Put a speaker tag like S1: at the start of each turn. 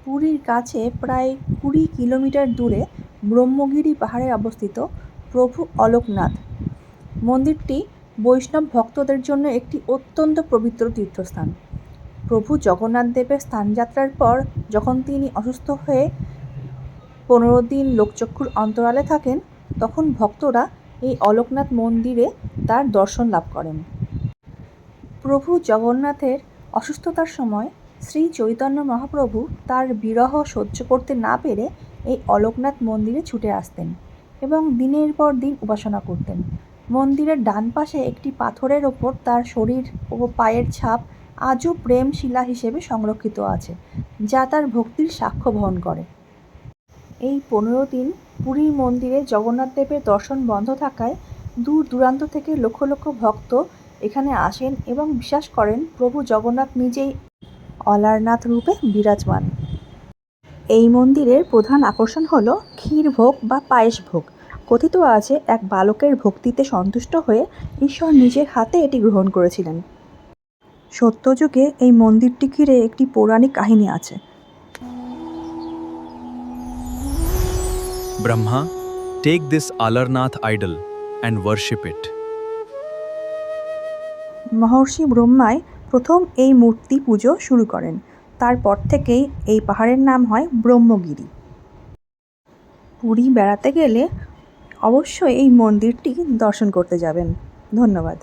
S1: পুরীর কাছে প্রায় 20 কিলোমিটার দূরে ব্রহ্মগিরি পাহাড়ে অবস্থিত প্রভু অলোকনাথ মন্দিরটি বৈষ্ণব ভক্তদের জন্য একটি অত্যন্ত পবিত্র তীর্থস্থান। প্রভু জগন্নাথ দেবের স্থানযাত্রার পর যখন তিনি অসুস্থ হয়ে 15 দিন লোকচক্ষুর অন্তরালে থাকেন, তখন ভক্তরা এই অলোকনাথ মন্দিরে তার দর্শন লাভ করেন। প্রভু জগন্নাথের অসুস্থতার সময় শ্রী চৈতন্য মহাপ্রভু তার বিরহ সহ্য করতে না পেরে এই অলোকনাথ মন্দিরে ছুটে আসতেন এবং দিনের পর দিন উপাসনা করতেন। মন্দিরের ডান পাশে একটি পাথরের ওপর তার শরীর ও পায়ের ছাপ আজও প্রেম শিলা হিসেবে সংরক্ষিত আছে, যা তার ভক্তির সাক্ষ্য বহন করে। এই 15 দিন পুরীর মন্দিরে জগন্নাথ দেবের দর্শন বন্ধ থাকায় দূর দূরান্ত থেকে লক্ষ লক্ষ ভক্ত এখানে আসেন এবং বিশ্বাস করেন প্রভু জগন্নাথ নিজেই অলারনাথ রূপে বিরাজমান। এই মন্দিরের প্রধান আকর্ষণ হল ক্ষীরভোগ বা পায়েস ভোগ। কথিত আছে এক বালকের ভক্তিতে সন্তুষ্ট হয়ে ঈশ্বর নিজের হাতে এটি গ্রহণ করেছিলেন। সত্যযুগে এই মন্দিরটি ঘিরে একটি পৌরাণিক কাহিনী আছে।
S2: Brahma, take this Alarnath idol and worship it.
S1: মহর্ষি ব্রহ্মাই প্রথম এই মূর্তি পুজো শুরু করেন। তারপর থেকেই এই পাহাড়ের নাম হয় ব্রহ্মগিরি। পুরী বেড়াতে গেলে অবশ্যই এই মন্দিরটি দর্শন করতে যাবেন। ধন্যবাদ।